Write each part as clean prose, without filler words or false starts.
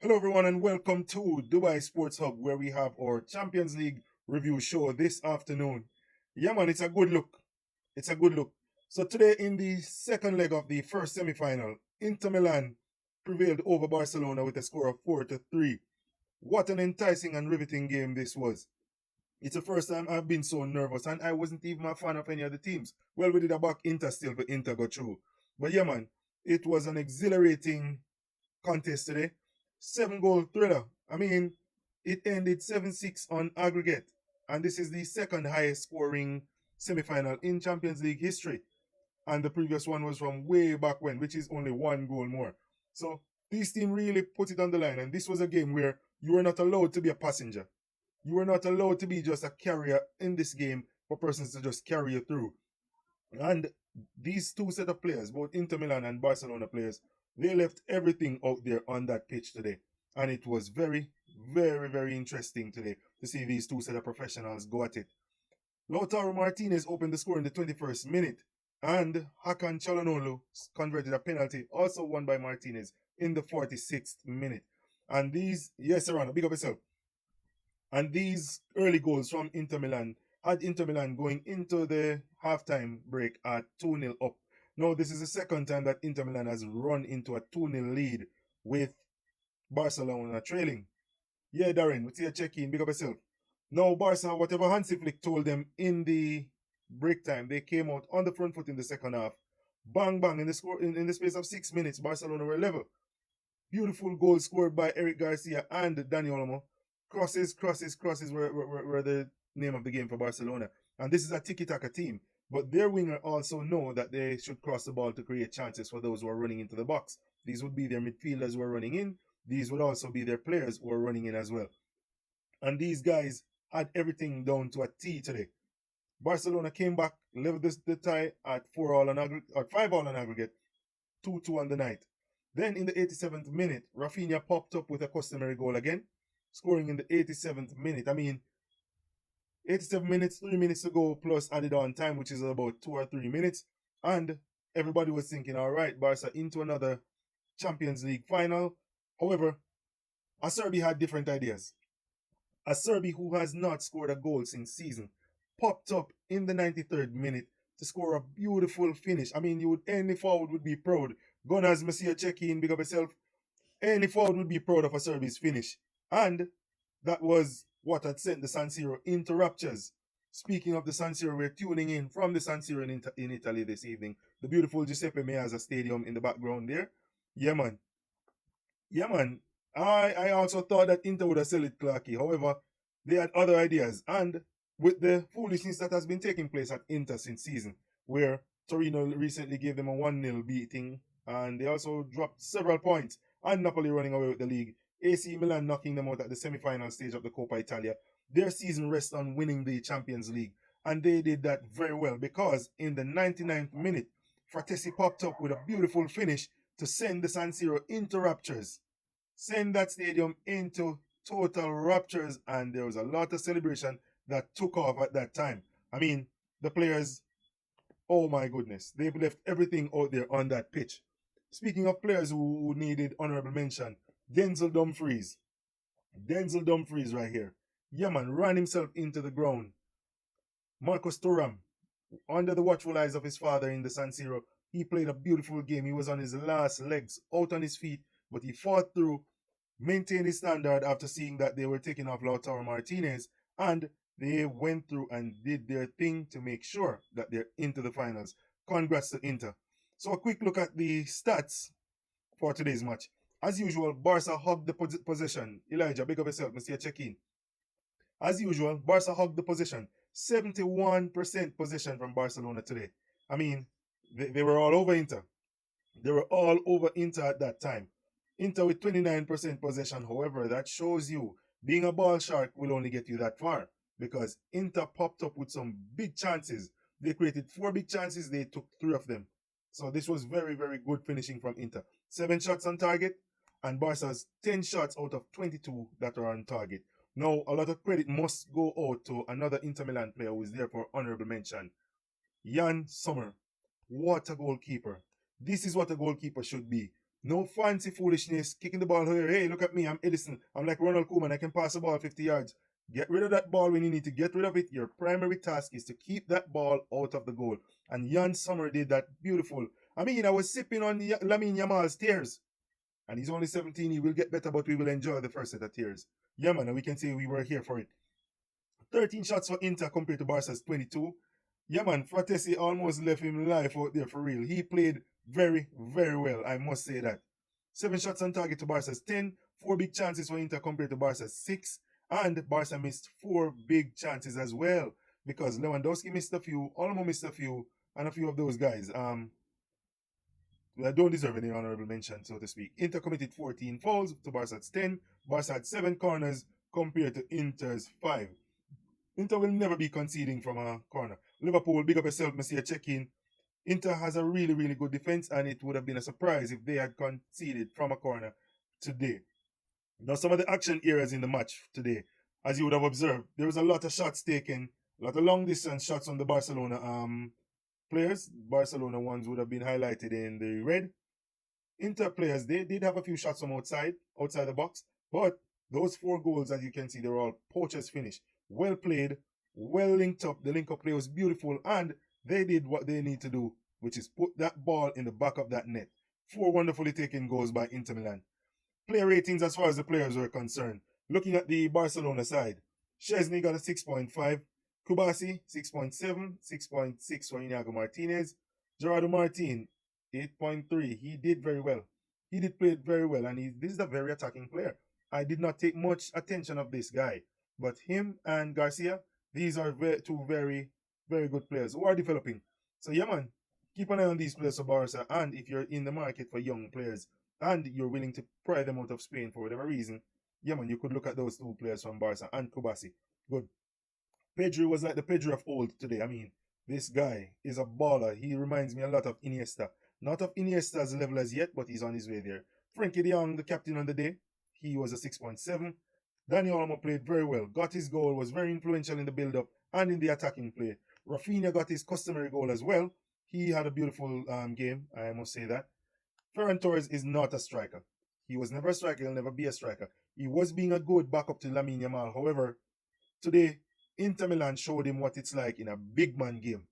Hello, everyone, and welcome to Dubai Sports Hub, where we have our Champions League review show this afternoon. Yeah, man, it's a good look. It's a good look. So today, in the second leg of the first semi-final, Inter Milan prevailed over Barcelona with a score of 4-3. What an enticing and riveting game this was. It's the first time I've been so nervous, and I wasn't even a fan of any of the teams. Well, we did a back Inter still, but Inter got through. But yeah, man, it was an exhilarating contest today. 7 goal thriller. I mean, it ended 7-6 on aggregate. And this is the second highest scoring semi final in Champions League history. And the previous one was from way back when, which is only 1 goal more. So this team really put it on the line. And this was a game where you were not allowed to be a passenger. You were not allowed to be just a carrier in this game for persons to just carry you through. And these two set of players, both Inter Milan and Barcelona players, they left everything out there on that pitch today. And it was very, very, very interesting today to see these two set of professionals go at it. Lautaro Martinez opened the score in the 21st minute, and Hakan Çalhanoğlu converted a penalty, also won by Martinez, in the 46th minute. And these, yes, Serrano, big up yourself. And these early goals from Inter Milan had Inter Milan going into the halftime break at 2-0 up. Now, this is the second time that Inter Milan has run into a 2-0 lead with Barcelona trailing. Yeah, Darren, what's your check-in? Big up yourself. Now, Barca, whatever Hansi Flick told them in the break time, they came out on the front foot in the second half. Bang, bang, in the space of 6 minutes, Barcelona were level. Beautiful goal scored by Eric Garcia and Dani Olmo. Crosses were the name of the game for Barcelona. And this is a tiki-taka team. But their winger also know that they should cross the ball to create chances for those who are running into the box. These would be their midfielders who are running in. These would also be their players who are running in as well. And these guys had everything down to a T today. Barcelona came back, leveled the tie at 4-all on aggregate, or 5-all on aggregate, 2-2 on the night. Then in the 87th minute, Rafinha popped up with a customary goal again, scoring in the 87th minute. I mean, 87 minutes, 3 minutes to go, plus added on time, which is about 2 or 3 minutes. And everybody was thinking, all right, Barca into another Champions League final. However, Acerbi had different ideas. Acerbi, who has not scored a goal since season, popped up in the 93rd minute to score a beautiful finish. I mean, any forward would be proud. Gunners, Monsieur check-in, big up yourself. Any forward would be proud of Acerbi's finish. And that was what had sent the San Siro into raptures. Speaking of the San Siro, we're tuning in from the San Siro in Italy this evening. The beautiful Giuseppe Meazza Stadium in the background there. Yeah, man. Yeah, man. I also thought that Inter would have sold it Clarky. However, they had other ideas. And with the foolishness that has been taking place at Inter since season, where Torino recently gave them a 1-0 beating, and they also dropped several points, and Napoli running away with the league, AC Milan knocking them out at the semi-final stage of the Coppa Italia. Their season rests on winning the Champions League, and they did that very well because in the 99th minute, Fratesi popped up with a beautiful finish to send the San Siro into raptures, send that stadium into total raptures, and there was a lot of celebration that took off at that time. I mean, the players, oh my goodness, they've left everything out there on that pitch. Speaking of players who needed honorable mention, Denzel Dumfries. Denzel Dumfries right here. Yeah, man, ran himself into the ground. Marcus Thuram, under the watchful eyes of his father in the San Siro, he played a beautiful game. He was on his last legs, out on his feet, but he fought through, maintained his standard after seeing that they were taking off Lautaro Martinez, and they went through and did their thing to make sure that they're into the finals. Congrats to Inter. So a quick look at the stats for today's match. As usual, Barca hugged the possession. Elijah, big up yourself, Mr. Check-in. As usual, Barca hugged the possession. 71% possession from Barcelona today. I mean, they were all over Inter. They were all over Inter at that time. Inter with 29% possession. However, that shows you being a ball shark will only get you that far because Inter popped up with some big chances. They created 4 big chances. They took 3 of them. So this was very, very good finishing from Inter. 7 shots on target and Barca's 10 shots out of 22 that are on target. Now, a lot of credit must go out to another Inter Milan player who is there for honorable mention. Jan Sommer. What a goalkeeper. This is what a goalkeeper should be. No fancy foolishness, kicking the ball here. Hey, look at me, I'm Edison. I'm like Ronald Koeman. I can pass the ball 50 yards. Get rid of that ball when you need to get rid of it. Your primary task is to keep that ball out of the goal. And Jan Sommer did that beautiful. I mean, I was sipping on Lamine Yamal's tears. And he's only 17. He will get better, but we will enjoy the first set of tears. Yeah, man, and we can say we were here for it. 13 shots for Inter compared to Barca's 22. Yeah, man, Fratesi almost left him life out there for real. He played very, very well, I must say that. 7 shots on target to Barca's 10. 4 big chances for Inter compared to Barca's 6. And Barca missed 4 big chances as well. Because Lewandowski missed a few, Olmo missed a few, and a few of those guys. Don't deserve any honorable mention, so to speak. Inter committed 14 fouls to Barca's 10. Barca had 7 corners compared to Inter's 5. Inter will never be conceding from a corner. Liverpool, big up yourself, Messiah, check in. Inter has a really, really good defense, and it would have been a surprise if they had conceded from a corner today. Now, some of the action areas in the match today, as you would have observed, there was a lot of shots taken, a lot of long distance shots on the Barcelona players. Barcelona ones would have been highlighted in the red. Inter players, they did have a few shots from outside the box, but those 4 goals, as you can see, they're all poachers finish. Well played, well linked up. The link-up play was beautiful, and they did what they need to do, which is put that ball in the back of that net. 4 wonderfully taken goals by Inter Milan. Player ratings as far as the players were concerned. Looking at the Barcelona side, Szczesny got a 6.5, Kubasi 6.7, 6.6 for Inigo Martinez, Gerardo Martin 8.3. He did very well. He did play very well, and this is a very attacking player. I did not take much attention of this guy, but him and Garcia, these are 2 very, very good players who are developing. So yeah, man, keep an eye on these players for Barca, and if you're in the market for young players and you're willing to pry them out of Spain for whatever reason, yeah, man, you could look at those 2 players from Barca and Kubasi. Good. Pedri was like the Pedri of old today. I mean, this guy is a baller. He reminds me a lot of Iniesta. Not of Iniesta's level as yet, but he's on his way there. Frankie de Jong, the captain on the day, he was a 6.7. Dani Olmo played very well. Got his goal, was very influential in the build-up and in the attacking play. Rafinha got his customary goal as well. He had a beautiful game, I must say that. Ferran Torres is not a striker. He was never a striker, he'll never be a striker. He was being a good backup to Lamine Yamal. However, today, Inter Milan showed him what it's like in a big man game.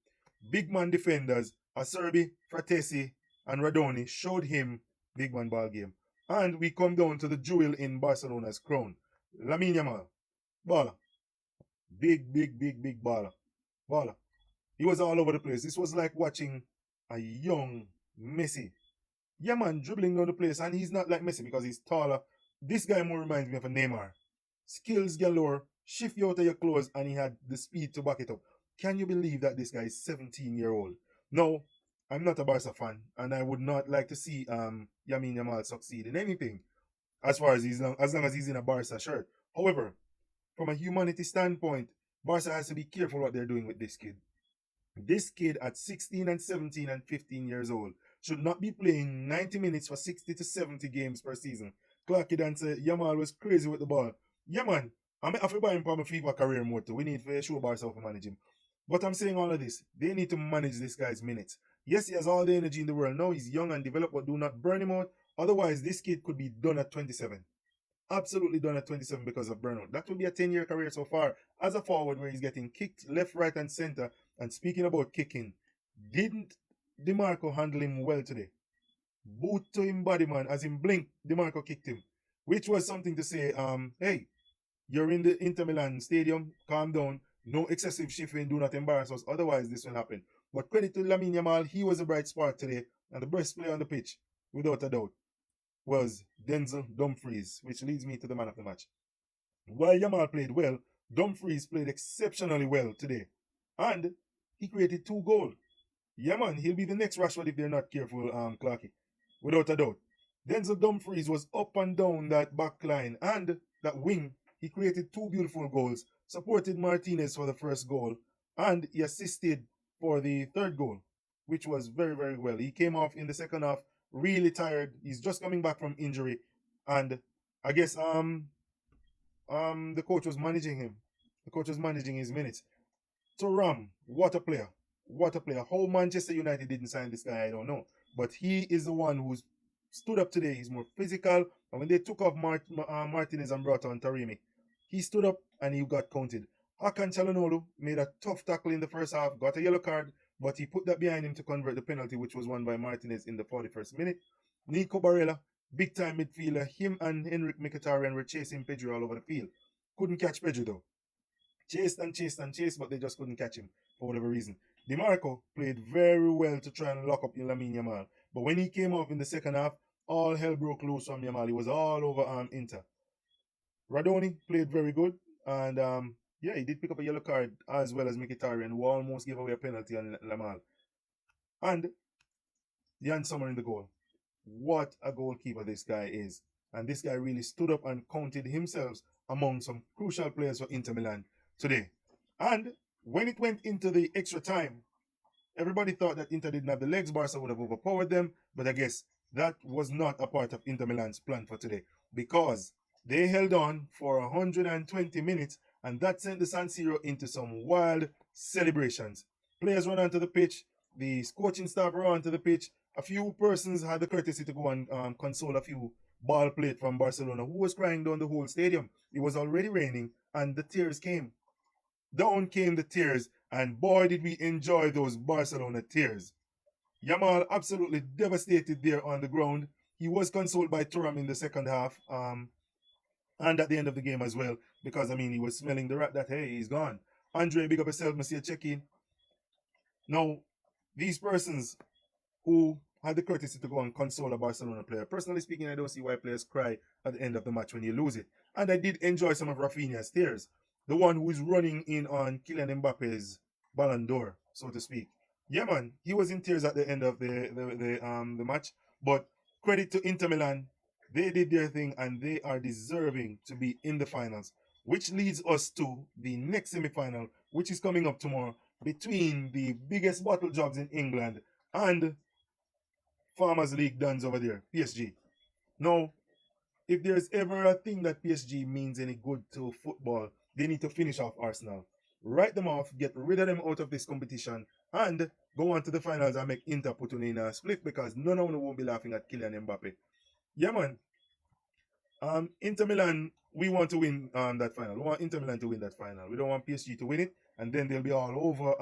Big man defenders, Acerbi, Fratesi, and Radoni showed him big man ball game. And we come down to the jewel in Barcelona's crown. Lamine Yamal. Baller. Big, big, big, big baller. Baller. He was all over the place. This was like watching a young Messi. Yeah, man, dribbling down the place. And he's not like Messi because he's taller. This guy more reminds me of a Neymar. Skills galore. Shift you out of your clothes, and he had the speed to back it up. Can you believe that this guy is 17-year-old? No, I'm not a Barca fan, and I would not like to see Lamine Yamal succeed in anything as far as as long as he's in a Barca shirt. However, from a humanity standpoint, Barca has to be careful what they're doing with this kid. This kid at 16 and 17 and 15 years old should not be playing 90 minutes for 60 to 70 games per season. Clarky Dan said Yamal was crazy with the ball. Yeah, man. I'm have to buy him for my FIFA career mode too. We need to show Barca to manage him. But I'm saying all of this. They need to manage this guy's minutes. Yes, he has all the energy in the world. Now he's young and developed, but do not burn him out. Otherwise, this kid could be done at 27. Absolutely done at 27 because of burnout. That will be a 10-year career so far as a forward where he's getting kicked left, right, and center. And speaking about kicking, didn't DeMarco handle him well today? Boot to him body, man. As in blink, DeMarco kicked him. Which was something to say, hey, you're in the Inter Milan stadium, calm down, no excessive shifting, do not embarrass us, otherwise this will happen. But credit to Lamine Yamal, he was a bright spark today, and the best player on the pitch, without a doubt, was Denzel Dumfries, which leads me to the man of the match. While Yamal played well, Dumfries played exceptionally well today, and he created 2 goals. Yeah, man, he'll be the next Rashford if they're not careful, Clarky, without a doubt. Denzel Dumfries was up and down that back line and that wing. He created 2 beautiful goals, supported Martinez for the first goal, and he assisted for the 3rd goal, which was very, very well. He came off in the second half really tired. He's just coming back from injury, and I guess the coach was managing him. The coach was managing his minutes. Thuram, what a player. What a player. How Manchester United didn't sign this guy, I don't know. But he is the one who's stood up today. He's more physical. And when they took off Martinez and brought on Taremi, he stood up and he got counted. Hakan Çalhanoğlu made a tough tackle in the first half, got a yellow card, but he put that behind him to convert the penalty, which was won by Martinez in the 41st minute. Nico Barella, big time midfielder, him and Henrik Mkhitaryan were chasing Pedro all over the field. Couldn't catch Pedro though. Chased and chased and chased, but they just couldn't catch him for whatever reason. DiMarco played very well to try and lock up Lamine Yamal. But when he came off in the second half, all hell broke loose from Yamal. He was all over Inter. Radoni played very good. And yeah, he did pick up a yellow card as well as Mkhitaryan, who almost gave away a penalty on Lamal. And Jan Sommer in the goal. What a goalkeeper this guy is. And this guy really stood up and counted himself among some crucial players for Inter Milan today. And when it went into the extra time, everybody thought that Inter didn't have the legs. Barca would have overpowered them. But I guess that was not a part of Inter Milan's plan for today, because they held on for 120 minutes, and that sent the San Siro into some wild celebrations. Players ran onto the pitch. The coaching staff ran onto the pitch. A few persons had the courtesy to go and console a few ball played from Barcelona, who was crying down the whole stadium. It was already raining, and the tears came. Down came the tears, and boy, did we enjoy those Barcelona tears. Yamal absolutely devastated there on the ground. He was consoled by Thuram in the second half, and at the end of the game as well, because, I mean, he was smelling the rat that, hey, he's gone. Andre, big up yourself, Monsieur check-in. Now, these persons who had the courtesy to go and console a Barcelona player, personally speaking, I don't see why players cry at the end of the match when you lose it. And I did enjoy some of Rafinha's tears. The one who is running in on Kylian Mbappe's Ballon d'Or, so to speak. Yeah, man, he was in tears at the end of the match. But credit to Inter Milan, they did their thing and they are deserving to be in the finals, which leads us to the next semi-final, which is coming up tomorrow between the biggest bottle jobs in England and Farmers League dons over there, PSG. Now, if there's ever a thing that PSG means any good to football, they need to finish off Arsenal. Write them off, get rid of them out of this competition, and go on to the finals and make Inter put in a split, because none of them won't be laughing at Kylian Mbappe. Yeah, man. Inter Milan, we want to win that final. We want Inter Milan to win that final. We don't want PSG to win it, and then they'll be all over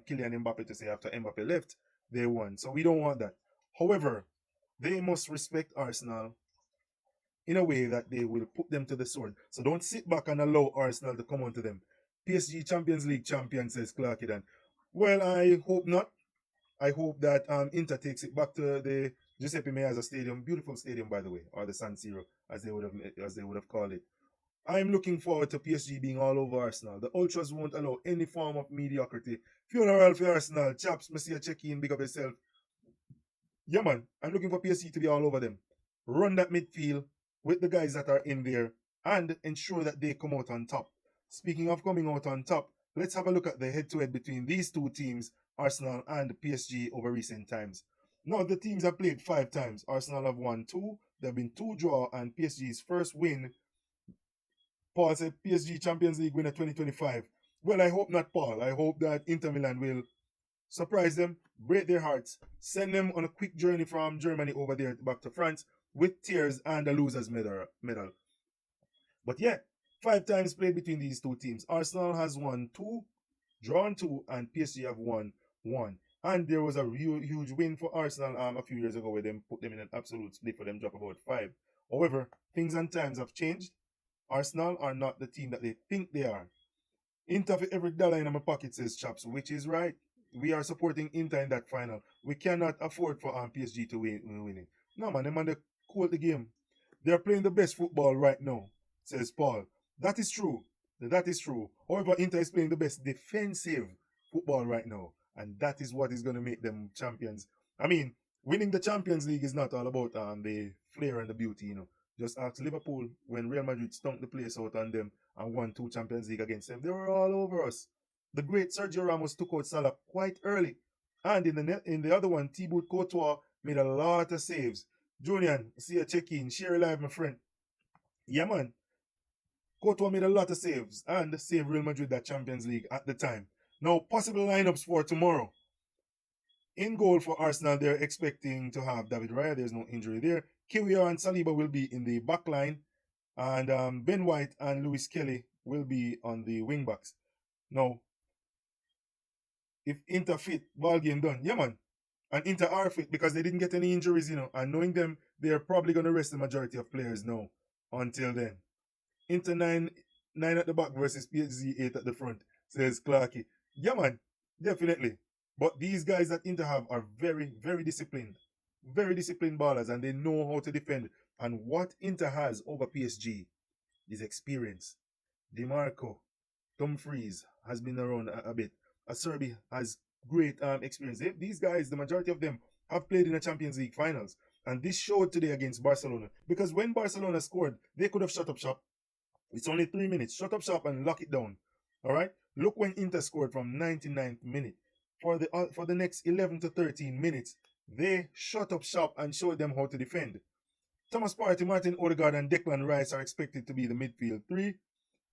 Kylian Mbappe to say after Mbappe left, they won. So we don't want that. However, they must respect Arsenal in a way that they will put them to the sword. So don't sit back and allow Arsenal to come onto them. PSG Champions League champion, says Clarkidan. Well, I hope not. I hope that Inter takes it back to the Giuseppe Meazza Stadium, beautiful stadium by the way, or the San Siro as they would have called it. I'm looking forward to PSG being all over Arsenal. The ultras won't allow any form of mediocrity. Funeral for Arsenal, chaps, Monsieur check-in, big up yourself. Yeah, man, I'm looking for PSG to be all over them. Run that midfield with the guys that are in there and ensure that they come out on top. Speaking of coming out on top, let's have a look at the head-to-head between these two teams, Arsenal and PSG, over recent times. Now, the teams have played 5 times. Arsenal have won 2. There have been 2 draws, and PSG's first win, Paul said PSG Champions League winner 2025. Well, I hope not, Paul. I hope that Inter Milan will surprise them, break their hearts, send them on a quick journey from Germany over there back to France with tears and a loser's medal. But yeah, 5 times played between these two teams. Arsenal has won 2, drawn 2, and PSG have won 1. And there was a huge win for Arsenal a few years ago where they put them in an absolute split for them drop about 5. However, things and times have changed. Arsenal are not the team that they think they are. Inter for every dollar in my pocket, says Chaps, which is right. We are supporting Inter in that final. We cannot afford for PSG to win it. No, man, they cool the game. They're playing the best football right now, says Paul. That is true. That is true. However, Inter is playing the best defensive football right now. And that is what is going to make them champions. I mean, winning the Champions League is not all about the flair and the beauty, you know. Just ask Liverpool when Real Madrid stunk the place out on them and won 2 Champions League against them. They were all over us. The great Sergio Ramos took out Salah quite early. And in the other one, Thibaut Courtois made a lot of saves. Julian, see a check-in. Share live, my friend. Yeah, man. Courtois made a lot of saves and saved Real Madrid that Champions League at the time. Now, possible lineups for tomorrow. In goal for Arsenal, they're expecting to have David Raya. There's no injury there. Kiwior and Saliba will be in the back line, and Ben White and Lewis Kelly will be on the wing backs. Now, if Inter fit, ball game done. Yeah, man. And Inter are fit because they didn't get any injuries, and knowing them, they are probably going to rest the majority of players now until then. Inter nine at the back versus PSG 8 at the front, says Clarky. Yeah, man, definitely. But these guys that Inter have are very, very disciplined ballers, and they know how to defend. And what Inter has over PSG is experience. DeMarco, Dumfries has been around a bit. Acerbi has great experience. These guys, the majority of them, have played in the Champions League finals. And this showed today against Barcelona. Because when Barcelona scored, they could have shut up shop. It's only 3 minutes. Shut up shop and lock it down. All right? Look when Inter scored from 99th minute. For the next 11 to 13 minutes, they shut up shop and showed them how to defend. Thomas Partey, Martin Odegaard, and Declan Rice are expected to be the midfield three.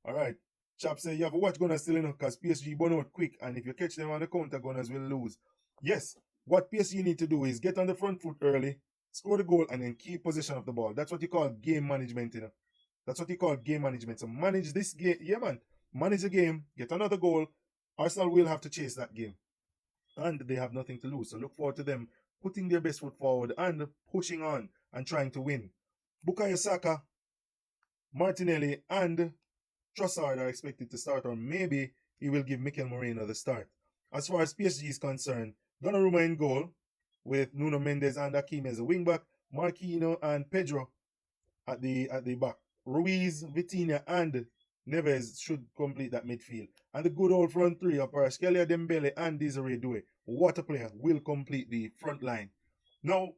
All right. Chap say you have to watch Gunners still enough because PSG burn out quick, and if you catch them on the counter, Gunners will lose. Yes, what PSG need to do is get on the front foot early, score the goal, and then keep possession of the ball. That's what you call game management, That's what you call game management. So manage this game. Yeah, man. Manage the game, get another goal. Arsenal will have to chase that game. And they have nothing to lose. So look forward to them putting their best foot forward and pushing on and trying to win. Bukayo Saka, Martinelli, and Trossard are expected to start, or maybe he will give Mikel Moreno the start. As far as PSG is concerned, Donnarumma in goal, with Nuno Mendes and Hakimi as a wingback, Marquinhos and Pedro at the back. Ruiz, Vitinha, and Neves should complete that midfield. And the good old front three of Kvaratskhelia, Dembele, and Desiree Doué, what a player, will complete the front line. Now,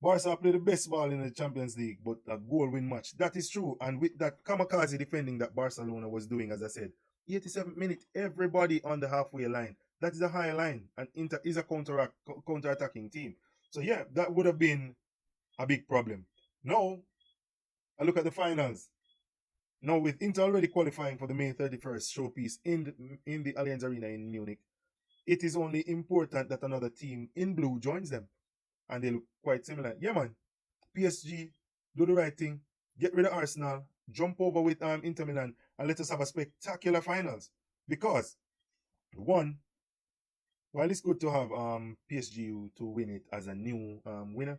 Barca played the best ball in the Champions League, but a goal-win match. That is true. And with that kamikaze defending that Barcelona was doing, as I said, 87th minute, everybody on the halfway line. That is a high line, and Inter is a counter-attacking team. So yeah, that would have been a big problem. Now, I look at the finals. Now, with Inter already qualifying for the May 31st showpiece in the Allianz Arena in Munich, it is only important that another team in blue joins them. And they look quite similar. Yeah, man. PSG, do the right thing. Get rid of Arsenal. Jump over with Inter Milan. And let us have a spectacular finals. Because, one, while it's good to have PSG to win it as a new winner,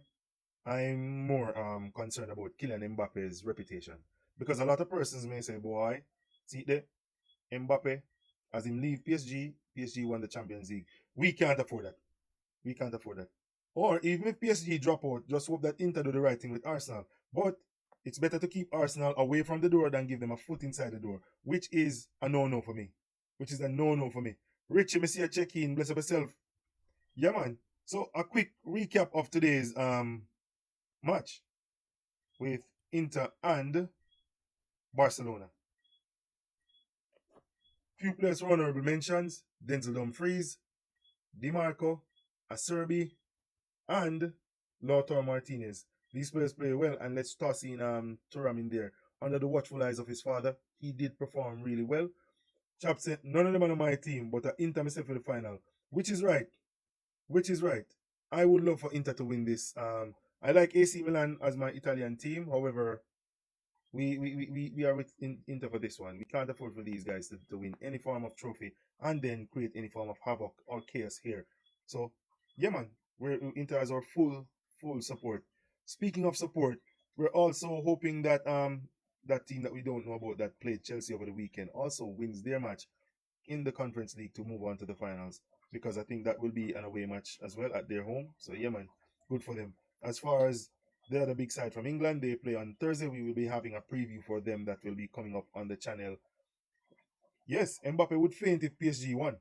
I'm more concerned about Kylian Mbappe's reputation. Because a lot of persons may say, boy, see there, Mbappe, as him leave PSG, PSG won the Champions League. We can't afford that. We can't afford that. Or even if PSG drop out, just hope that Inter do the right thing with Arsenal. But it's better to keep Arsenal away from the door than give them a foot inside the door, which is a no-no for me. Which is a no-no for me. Richie, me see a check-in, bless up yourself. Yeah, man. So a quick recap of today's match with Inter and Barcelona. Few players for honorable mentions: Denzel Dumfries, DiMarco, Acerbi, and Lautaro Martinez. These players play well, and let's toss in Thuram in there. Under the watchful eyes of his father, he did perform really well. Chap said, none of them are on my team, but Inter myself for the final. Which is right. Which is right. I would love for Inter to win this. I like AC Milan as my Italian team. However, we are with Inter for this one. We can't afford for these guys to win any form of trophy and then create any form of havoc or chaos here. So, yeah, man, Inter has our full support. Speaking of support, we're also hoping that that team that we don't know about that played Chelsea over the weekend also wins their match in the Conference League to move on to the finals, because I think that will be an away match as well at their home. So yeah, man, good for them. As far as the other big side from England, they play on Thursday. We will be having a preview for them that will be coming up on the channel. Yes, Mbappe would faint if PSG won,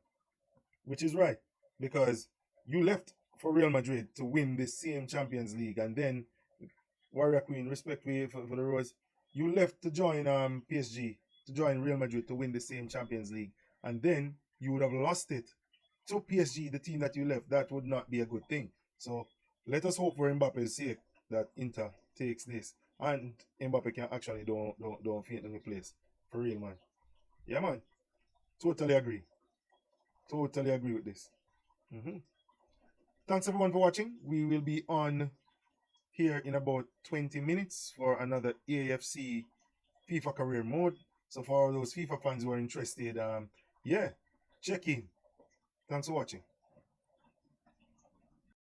which is right, because you left for Real Madrid to win the same Champions League, and then Warrior Queen, respect for the Rose, you left to join PSG, to join Real Madrid to win the same Champions League, and then you would have lost it to PSG, the team that you left. That would not be a good thing. So let us hope for Mbappe's sake that Inter takes this, and Mbappe can actually don't faint in the place. For real, man. Yeah, man. Totally agree. Totally agree with this. Thanks everyone for watching. We will be on here in about 20 minutes for another AFC FIFA career mode. So for all those FIFA fans who are interested, yeah, check in. Thanks for watching.